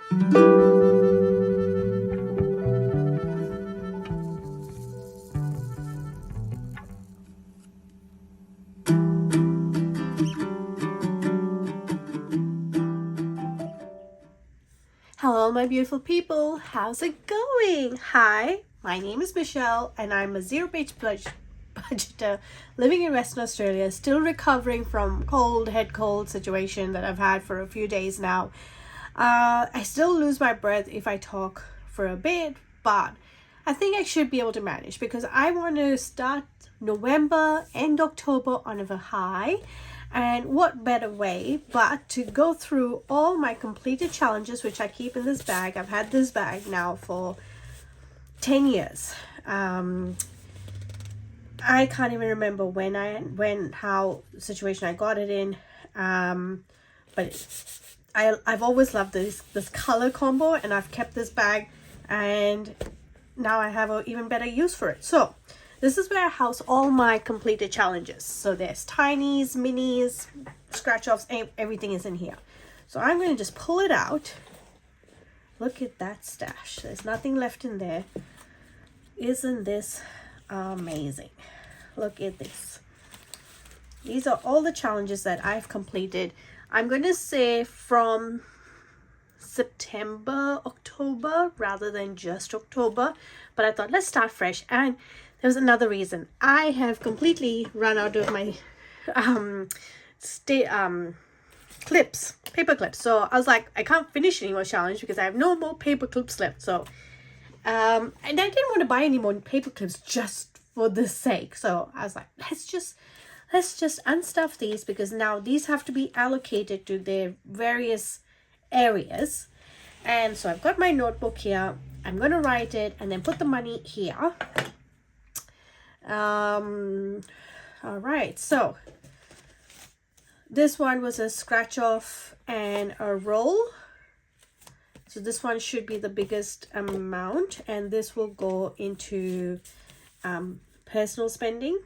Hello, my beautiful people. How's it going? Hi, my name is Michelle, and I'm a zero-based budgeter living in Western Australia, still recovering from head cold situation that I've had for a few days now. I still lose my breath if I talk for a bit, but I think I should be able to manage because I want to start November and October on a high. And what better way but to go through all my completed challenges, which I keep in this bag. I've had this bag now for 10 years. I can't even remember how situation I got it in. But I've always loved this color combo, and I've kept this bag, and now I have an even better use for it. So this is where I house all my completed challenges. So there's tinies, minis, scratch offs, everything is in here. So I'm going to just pull it out. Look at that stash. There's nothing left in there. Isn't this amazing? Look at this. These are all the challenges that I've completed. I'm going to say from September, October, rather than just October. But I thought, let's start fresh. And there was another reason. I have completely run out of my paper clips. So I was like, I can't finish any more challenge because I have no more paper clips left. So and I didn't want to buy any more paper clips just for the sake. So I was like, let's just unstuff these, because now these have to be allocated to their various areas. And so I've got my notebook here. I'm going to write it and then put the money here. All right, so this one was a scratch off and a roll. So this one should be the biggest amount, and this will go into personal spending.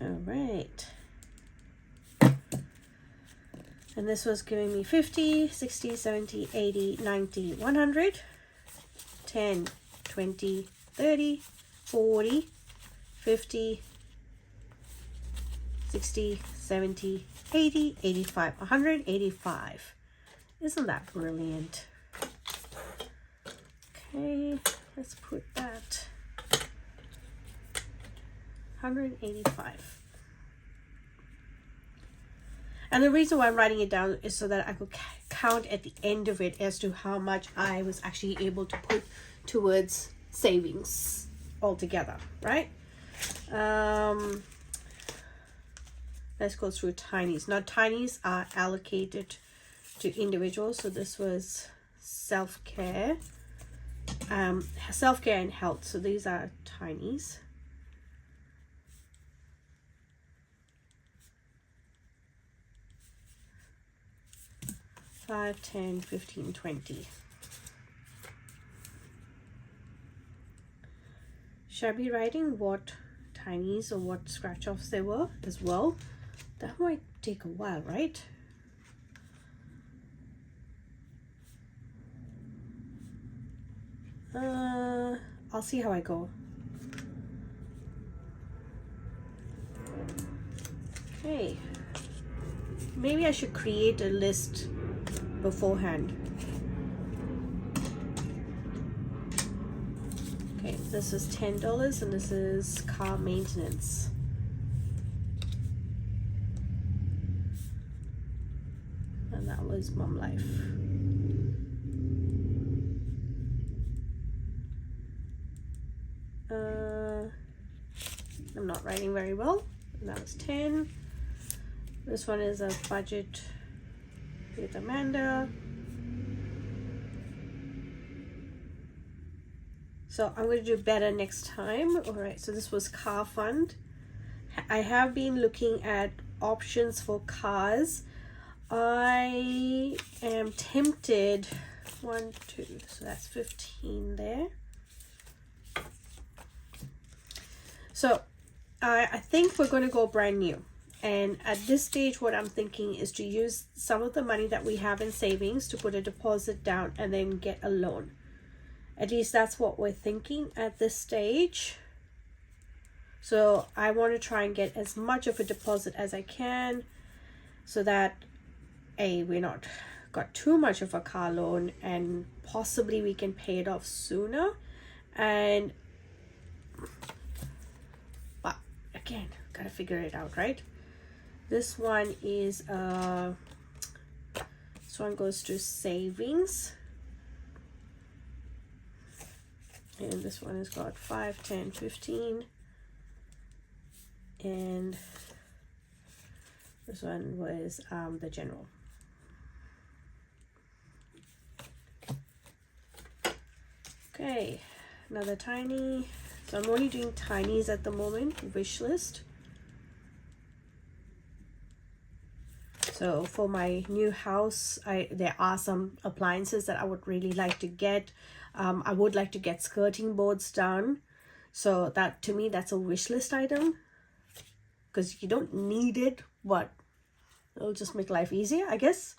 All right. And this was giving me 50, 60, 70, 80, 90, 100, 10, 20, 30, 40, 50, 60, 70, 80, 85, 185. Isn't that brilliant? Okay, let's put that 185. And the reason why I'm writing it down is so that I could count at the end of it as to how much I was actually able to put towards savings altogether, right? Let's go through tinies. Now tinies are allocated to individuals. So this was self-care and health. So these are tinies. $5, $10, $15, $20. Should I be writing what tinies or what scratch offs there were as well? That might take a while, right? I'll see how I go. Okay. Maybe I should create a list beforehand. Okay, this is $10 and this is car maintenance. And that was Mom Life. I'm not writing very well. And that was 10. This one is a budget with Amanda. So I'm going to do better next time. All right, so this was car fund. I have been looking at options for cars. I am tempted. 1, 2, so that's 15 there. So I think we're going to go brand new. And at this stage, what I'm thinking is to use some of the money that we have in savings to put a deposit down and then get a loan. At least that's what we're thinking at this stage. So I want to try and get as much of a deposit as I can so that we're not got too much of a car loan, and possibly we can pay it off sooner. And but again, gotta figure it out, right? This one is this one goes to savings, and this one has got 5, 10, 15, and this one was the general. Okay, another tiny. So I'm only doing tinies at the moment, wish list. So for my new house, there are some appliances that I would really like to get. I would like to get skirting boards done. So that, to me, that's a wish list item, because you don't need it, but it'll just make life easier, I guess.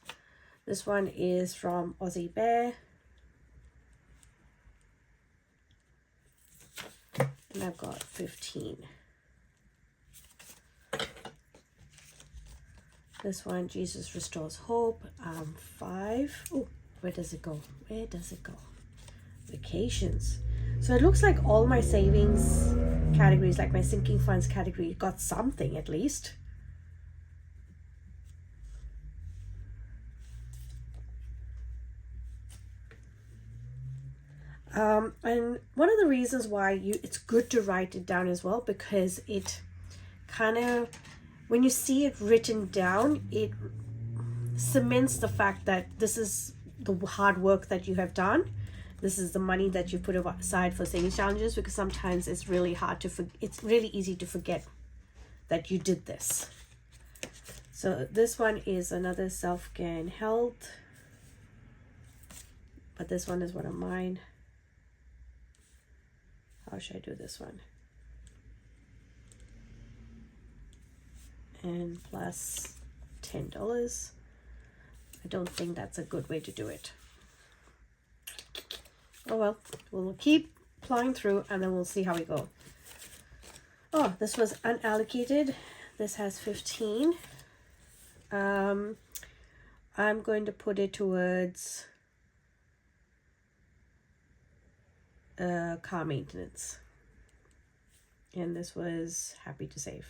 This one is from Aussie Bear. And I've got 15. This one, Jesus Restores Hope, 5. Oh, where does it go? Where does it go? Vacations. So it looks like all my savings categories, like my sinking funds category, got something at least. And one of the reasons why it's good to write it down as well, because it kind of, when you see it written down, it cements the fact that this is the hard work that you have done. This is the money that you put aside for savings challenges, because sometimes it's really hard to it's really easy to forget that you did this. So this one is another self-care and health, but this one is one of mine. How should I do this one? And plus $10. I don't think that's a good way to do it. Oh well, we'll keep plowing through and then we'll see how we go. Oh, this was unallocated. This has 15. I'm going to put it towards car maintenance. And this was Happy to Save.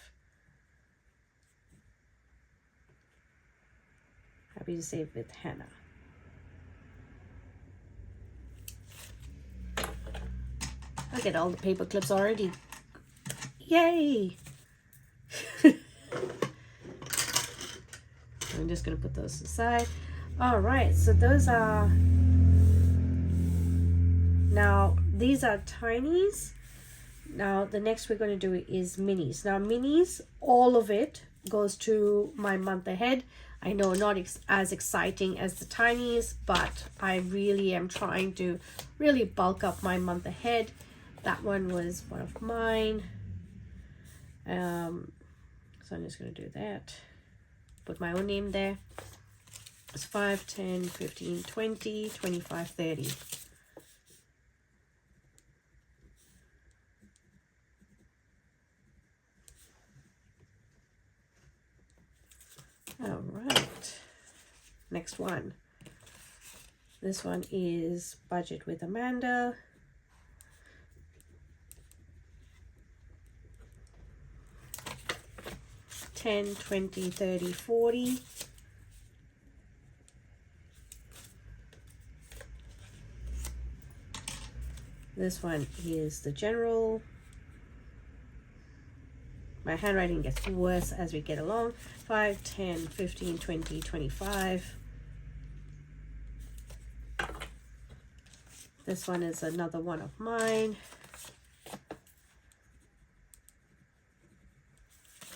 Happy to Save with Hannah. Look at all the paper clips already. Yay! I'm just going to put those aside. All right, so those are... Now, these are tinies. Now, the next we're going to do is minis. Now, minis, all of it goes to my month ahead. I know not as exciting as the tinies, but I really am trying to really bulk up my month ahead. That one was one of mine. So I'm just going to do that. Put my own name there. It's 5, 10, 15, 20, 25, 30. All right. Next one. This one is Budget with Amanda. $10, $20, $30, $40. This one is the general. My handwriting gets worse as we get along. 5, 10, 15, 20, 25. This one is another one of mine.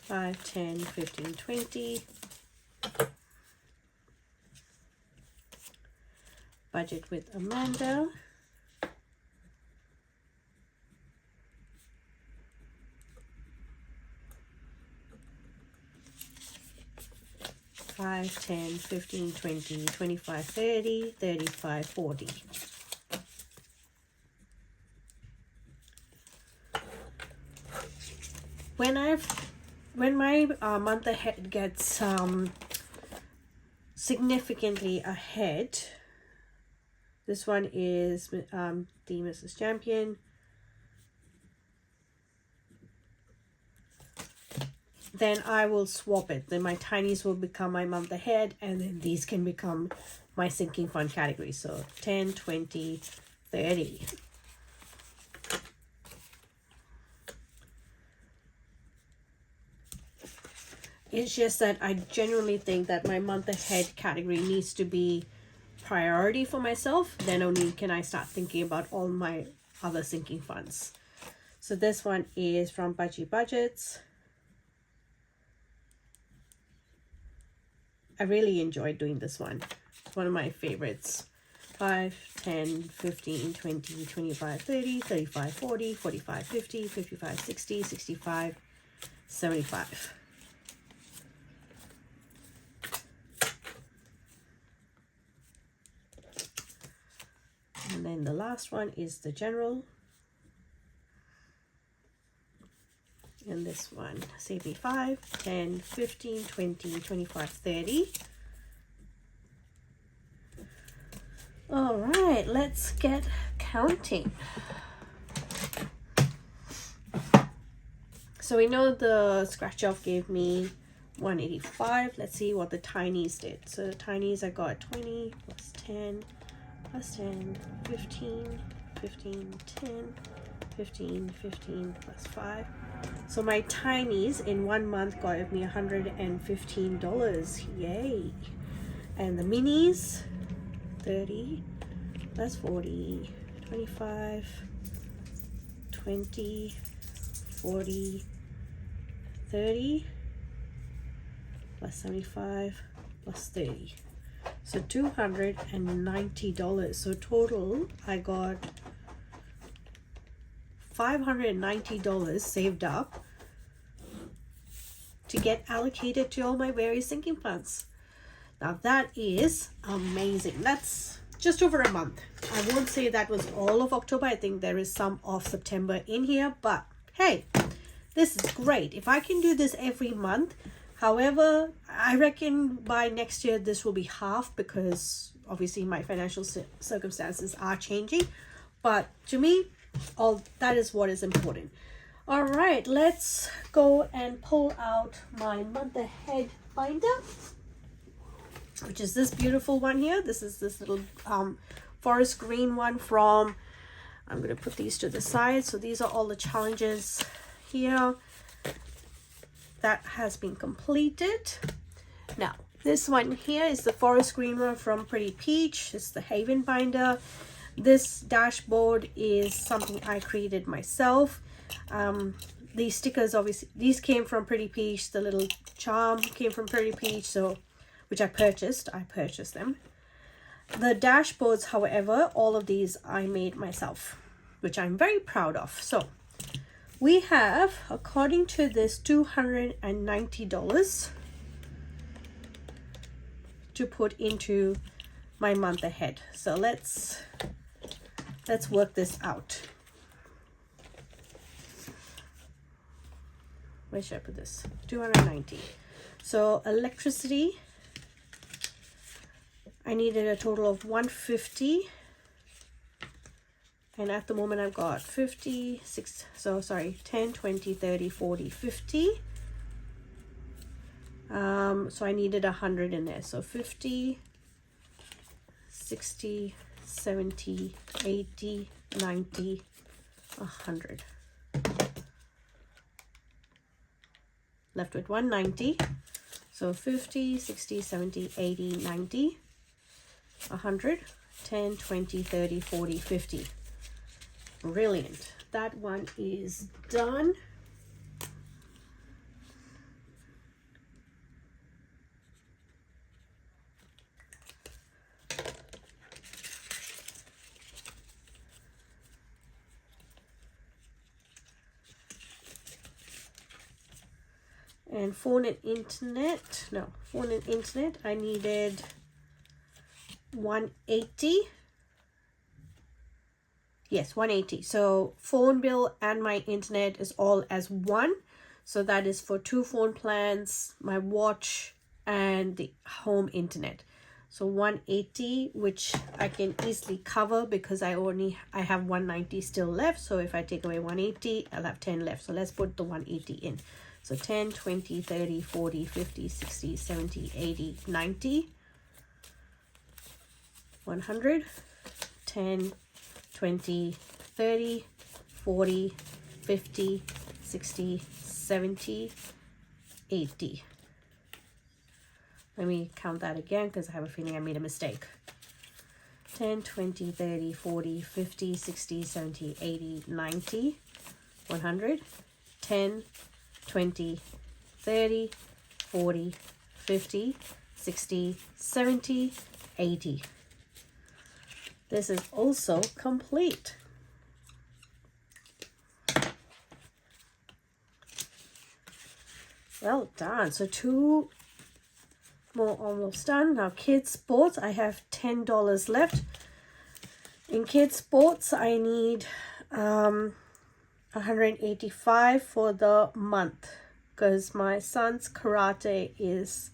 5, 10, 15, 20. Budget with Amanda. 5, 10, 15, 20, 25, 30, 35, 40. When my month ahead gets significantly ahead, this one is the Mrs. Champion. Then I will swap it. Then my tinies will become my month ahead, and then these can become my sinking fund category. So 10, 20, 30. It's just that I genuinely think that my month ahead category needs to be priority for myself. Then only can I start thinking about all my other sinking funds. So this one is from Budgie Budgets. I really enjoyed doing this one. It's one of my favorites. 5, 10, 15, 20, 25, 30, 35, 40, 45, 50, 55, 60, 65, 75. And then the last one is the general. And this one, save me 5, 10, 15, 20, 25, 30. All right, let's get counting. So we know the scratch off gave me 185. Let's see what the tinies did. So the tinies, I got 20 plus 10 plus 10, 15, 15, 10, 15, 15 plus 5. So my tinies in 1 month got me $115. Yay. And the minis, 30 plus 40, 25, 20, 40, 30 plus 75 plus 30. So $290. So total I got $590 saved up to get allocated to all my various sinking funds. Now that is amazing. That's just over a month. I won't say that was all of October. I think there is some of September in here, but hey, this is great. If I can do this every month, however, I reckon by next year this will be half, because obviously my financial circumstances are changing. But to me, all that is what is important. All right, let's go and pull out my month ahead binder, which is this beautiful one here. This is this little forest green one from, I'm going to put these to the side. So these are all the challenges here that has been completed. Now this one here is the forest green one from Pretty Peach. It's the Haven binder. This dashboard is something I created myself. These stickers, obviously these came from Pretty Peach. The little charm came from Pretty Peach, so which I purchased them. The dashboards, however, all of these I made myself, which I'm very proud of. So we have, according to this, $290 to put into my month ahead. So let's work this out. Where should I put this? 290. So electricity, I needed a total of 150. And at the moment I've got 50, 6, so sorry, 10, 20, 30, 40, 50. So I needed 100 in there. So 50, 60, 70, 80, 90, 100. Left with 190. So 50, 60, 70, 80, 90, 100, 10, 20, 30, 40, 50. Brilliant. That one is done. And phone and internet, no, phone and internet, I needed 180. Yes, 180. So phone bill and my internet is all as one. So that is for 2 phone plans, my watch, and the home internet. So 180, which I can easily cover because I have 190 still left. So if I take away 180, I'll have 10 left. So let's put the 180 in. So 10, 20, 30, 40, 50, 60, 70, 80, 90, 100, 10, 20, 30, 40, 50, 60, 70, 80. Let me count that again because I have a feeling I made a mistake. 10, 20, 30, 40, 50, 60, 70, 80, 90, 100, 10, 20, 30, 40, 50, 60, 70, 80. This is also complete. Well done. So 2 more almost done. Now kids sports, I have $10 left. In kids sports, I need 185 for the month because my son's karate is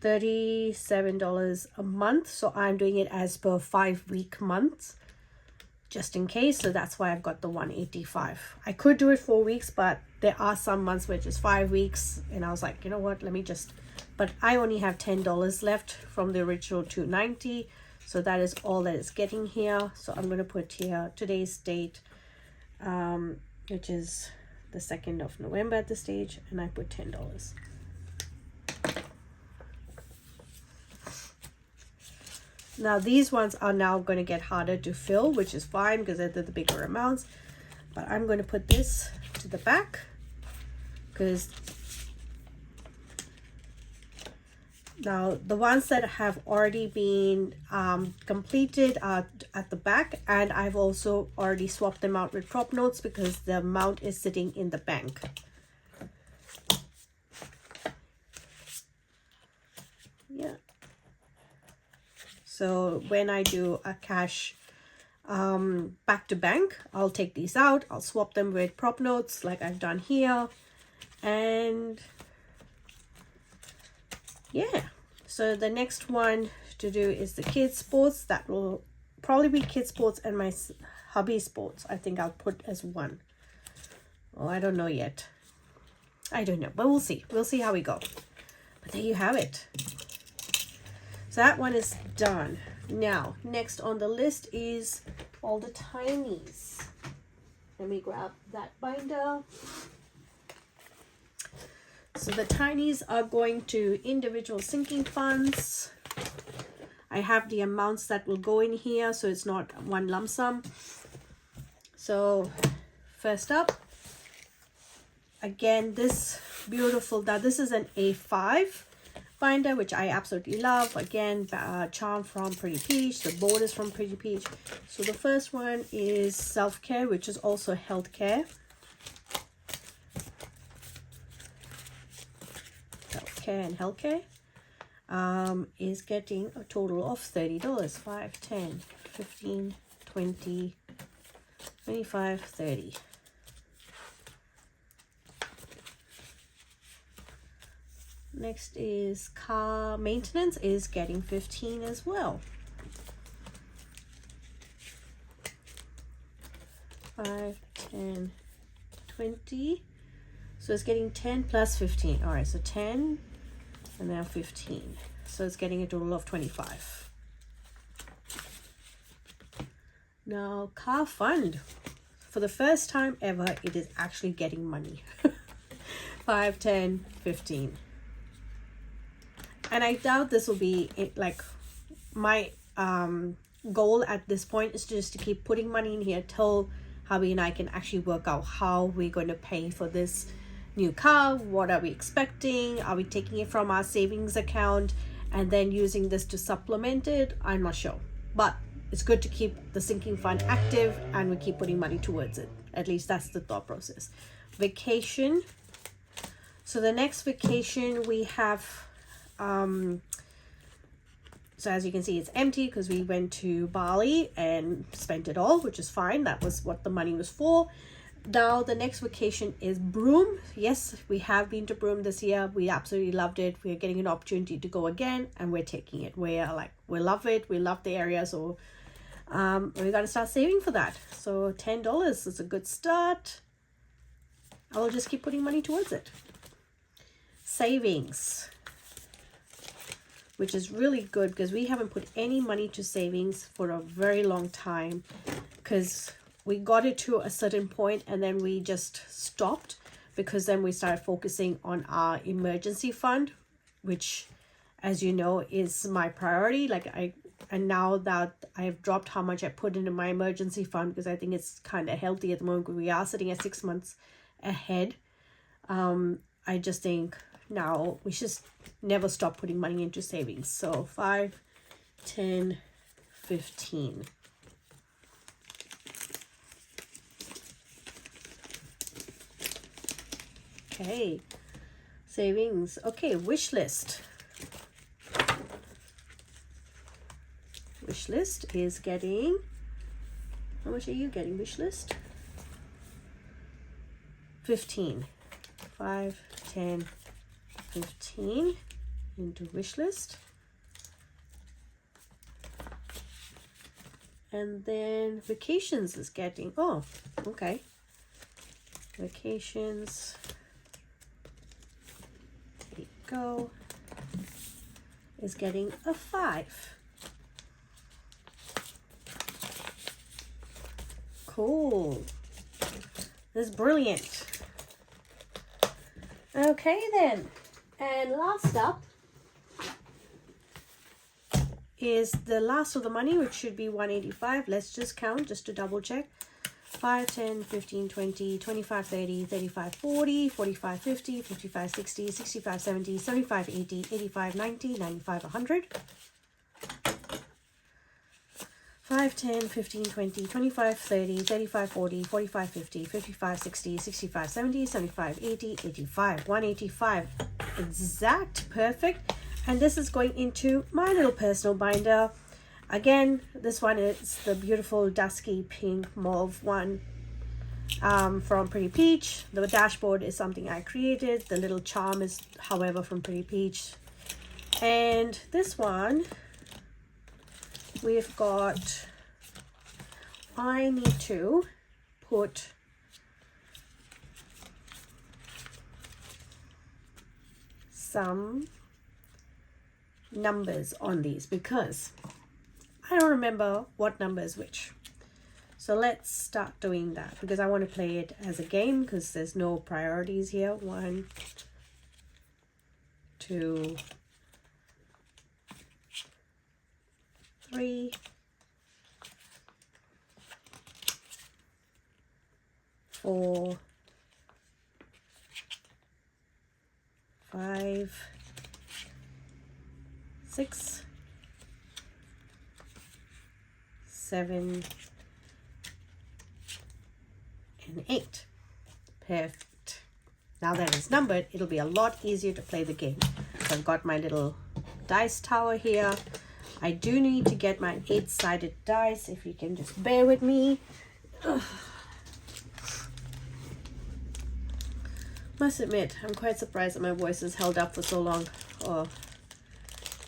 $37 a month. So I'm doing it as per 5-week months just in case. So that's why I've got the 185. I could do it 4 weeks, but there are some months which is 5 weeks. And I was like, you know what, let me just, but I only have $10 left from the original 290. So that is all that is getting here. So I'm going to put here today's date, which is the 2nd of November at this stage. And I put $10. Now these ones are now going to get harder to fill, which is fine because they're the bigger amounts. But I'm going to put this to the back because now the ones that have already been completed are at the back, and I've also already swapped them out with prop notes because the amount is sitting in the bank. Yeah. So when I do a cash back to bank, I'll take these out, I'll swap them with prop notes like I've done here. And yeah, so the next one to do is the kids sports. That will probably be kids sports and my hubby sports. I think I'll put as one. Oh, I don't know yet. I don't know, but we'll see how we go. But there you have it. So that one is done. Now, next on the list is all the tinies. Let me grab that binder. So the tinies are going to individual sinking funds. I have the amounts that will go in here, so it's not one lump sum. So first up, again, this beautiful, now this is an A5 binder, which I absolutely love. Again, charm from Pretty Peach, the borders from Pretty Peach. So the first one is self-care, which is also healthcare. Self-care and healthcare is getting a total of $30. 5, 10, 15, 20, 25, 30. Next is car maintenance is getting 15 as well. 5, 10, 20. So it's getting 10 plus 15. All right, so 10 and now 15. So it's getting a total of 25. Now, car fund. For the first time ever, it is actually getting money. 5, 10, 15. And I doubt this will be it, like my goal at this point is just to keep putting money in here till hubby and I can actually work out how we're going to pay for this new car. What are we expecting? Are we taking it from our savings account and then using this to supplement it? I'm not sure, but it's good to keep the sinking fund active and we keep putting money towards it. At least that's the thought process. Vacation. So the next vacation we have, so as you can see, it's empty because we went to Bali and spent it all, which is fine. That was what the money was for. Now the next vacation is Broome. Yes, we have been to Broome this year. We absolutely loved it. We're getting an opportunity to go again, and we're taking it. We love it. We love the area. So we got to start saving for that. So $10 is a good start. I will just keep putting money towards it. Savings, which is really good because we haven't put any money to savings for a very long time, because we got it to a certain point and then we just stopped, because then we started focusing on our emergency fund, which, as you know, is my priority. And now that I've dropped how much I put into my emergency fund, because I think it's kind of healthy at the moment, we are sitting at 6 months ahead. I just think now we should never stop putting money into savings. So 5, 10, 15. Okay, savings. Okay, wish list. Wish list is getting, how much are you getting, wish list? 15. 5, 10, 15 into wish list. And then vacations is getting, oh, okay. Vacations. There you go. Is getting a 5. Cool. That's brilliant. Okay then. And last up is the last of the money, which should be 185. Let's just count just to double check. 5, 10, 15, 20, 25, 30, 35, 40, 45, 50, 55, 60, 65, 70, 75, 80, 85, 90, 95, 100. 5, 10, 15, 20, 25, 30, 35, 40, 45, 50, 55, 60, 65, 70, 75, 80, 85, 185. Exact, perfect. And this is going into my little personal binder. Again, this one is the beautiful dusky pink mauve one from Pretty Peach. The dashboard is something I created. The little charm is, however, from Pretty Peach. And this one, we've got, I need to put some numbers on these because I don't remember what number is which. So let's start doing that because I want to play it as a game because there's no priorities here. 1, 2, 3, 4, 5, 6, 7, and 8. Perfect. Now that it's numbered, it'll be a lot easier to play the game. So I've got my little dice tower here. I do need to get my 8-sided dice, if you can just bear with me. Ugh. Must admit, I'm quite surprised that my voice has held up for so long. Oh.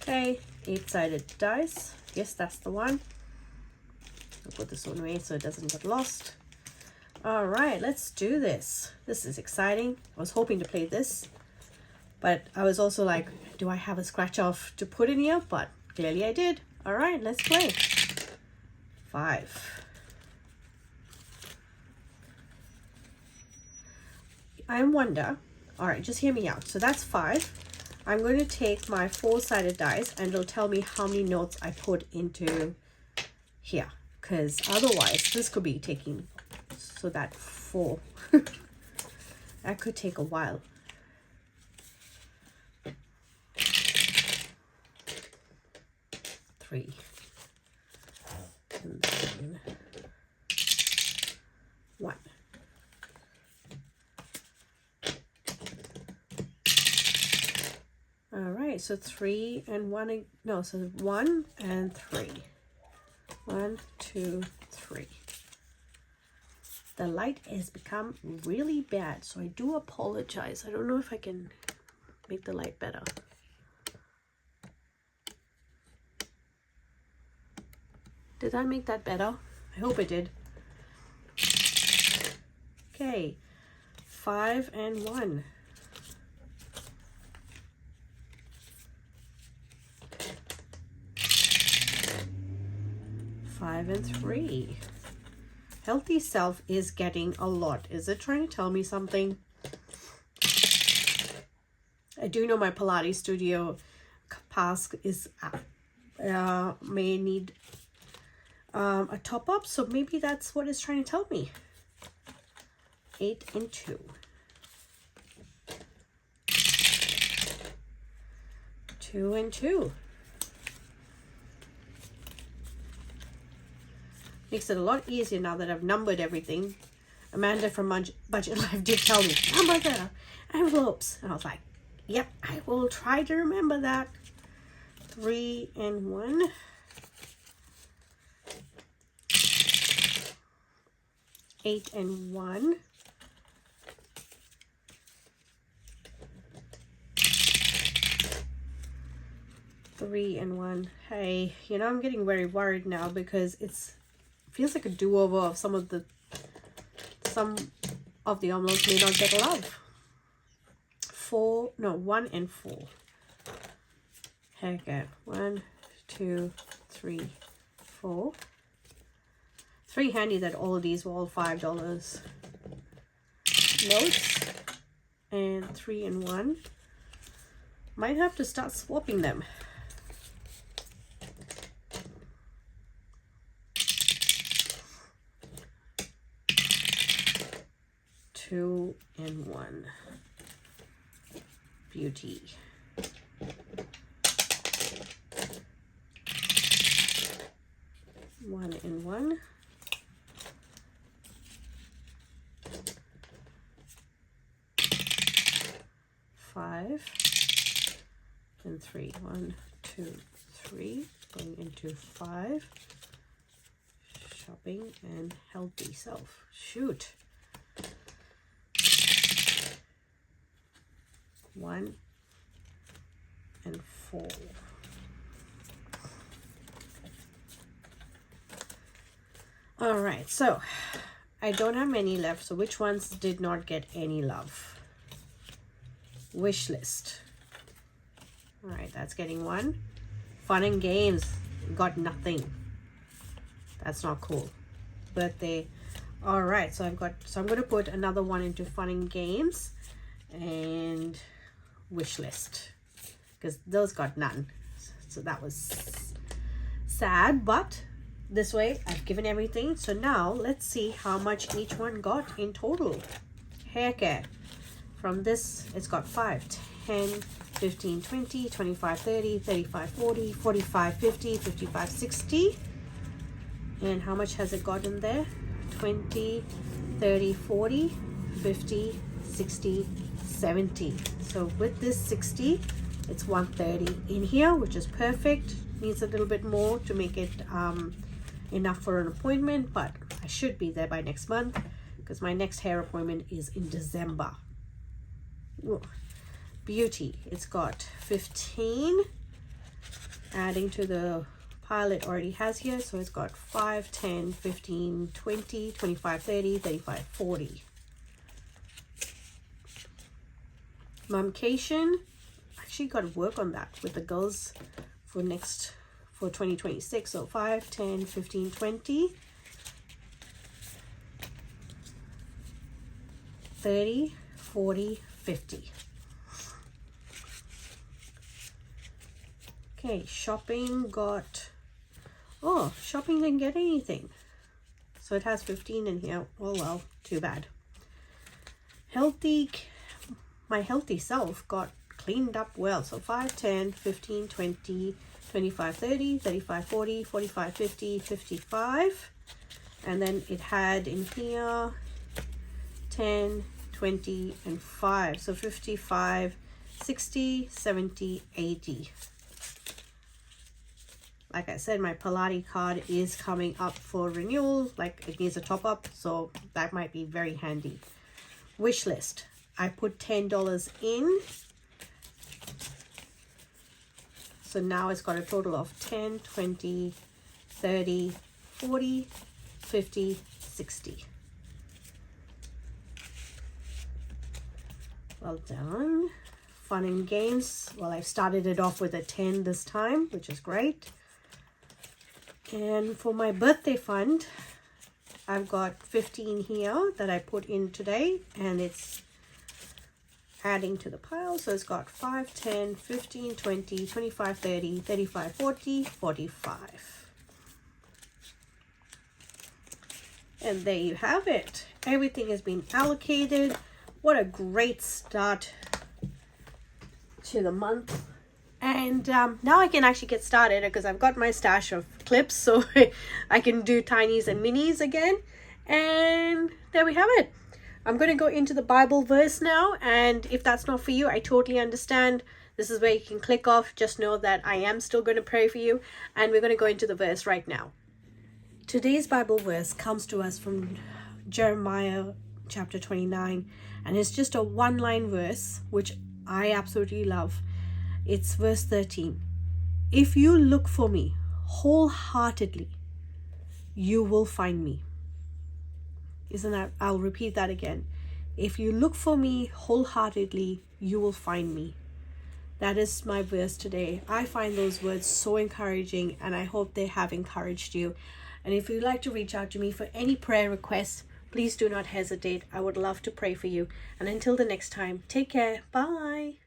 Okay, 8-sided dice. Yes, that's the one. I'll put this one away so it doesn't get lost. All right, let's do this. This is exciting. I was hoping to play this, but I was also like, do I have a scratch off to put in here? But clearly I did. All right, let's play. 5. I wonder, all right, just hear me out. So that's 5. I'm going to take my 4-sided dice and it'll tell me how many notes I put into here. Because otherwise this could be taking, so that 4. That could take a while. 3. And then 1. All right, so 3 and 1, no, so 1 and 3. 1, 2, 3. The light has become really bad, so I do apologize. I don't know if I can make the light better. Did I make that better? I hope I did. Okay, 5 and 1. 5 and 3. Healthy self is getting a lot. Is it trying to tell me something? I do know my Pilates studio pass is may need a top up, so maybe that's what it's trying to tell me. 8 and 2. 2 and 2. Makes it a lot easier now that I've numbered everything. Amanda from Budget Life did tell me, number the envelopes. And I was like, yep, I will try to remember that. 3 and 1. 8 and 1. 3 and 1. Hey, you know, I'm getting very worried now because feels like a do-over of some of the envelopes may not get love. 1 and 4. Heck yeah. 1, 2, 3, 4. It's very handy that all of these were all $5 notes. And 3 and 1. Might have to start swapping them. 2 and 1. Beauty. 1 and 1. 5 and 3. 1, 2, 3. Going into 5. Shopping and healthy self. Shoot. 1 and 4. All right, so I don't have many left. So which ones did not get any love? Wish list. All right, that's getting 1. Fun and games got nothing. That's not cool. Birthday. All right, so I'm going to put another one into fun and games and wish list because those got none. So that was sad, but this way I've given everything. So now let's see how much each one got in total. Hair care. From this, it's got 5, 10, 15, 20, 25, 30, 35, 40, 45, 50, 55, 60. And how much has it got in there? 20, 30, 40, 50, 60, 70. So with this 60, it's 130 in here, which is perfect. Needs a little bit more to make it enough for an appointment, but I should be there by next month because my next hair appointment is in December. Ooh. Beauty, it's got 15, adding to the pile it already has here, so it's got 5, 10, 15, 20, 25, 30, 35, 40. Momcation, actually got to work on that with the girls for 2026. So 5, 10, 15, 20, 30, 40, 50. Okay, shopping got, oh, shopping didn't get anything. So it has 15 in here. Oh well, too bad. Healthy, my healthy self got cleaned up well. So 5, 10, 15, 20, 25, 30, 35, 40, 45, 50, 55. And then it had in here 10, 20, and 5. So 55, 60, 70, 80. Like I said, my Pilates card is coming up for renewal. Like it needs a top up, so that might be very handy. Wish list. I put $10 in. So now it's got a total of 10, 20, 30, 40, 50, 60. Well done. Fun and games. Well, I've started it off with a 10 this time, which is great. And for my birthday fund, I've got 15 here that I put in today, and it's adding to the pile. So it's got 5, 10, 15, 20, 25, 30, 35, 40, 45. And there you have it. Everything has been allocated. What a great start to the month. And now I can actually get started because I've got my stash of clips, so I can do tinies and minis again. And there we have it. I'm going to go into the Bible verse now, and if that's not for you, I totally understand. This is where you can click off. Just know that I am still going to pray for you, and we're going to go into the verse right now. Today's Bible verse comes to us from Jeremiah chapter 29, and it's just a one-line verse, which I absolutely love. It's verse 13. If you look for me wholeheartedly, you will find me. Isn't that? I'll repeat that again. If you look for me wholeheartedly, you will find me. That is my verse today. I find those words so encouraging, and I hope they have encouraged you. And if you'd like to reach out to me for any prayer requests, please do not hesitate. I would love to pray for you. And until the next time, take care. Bye.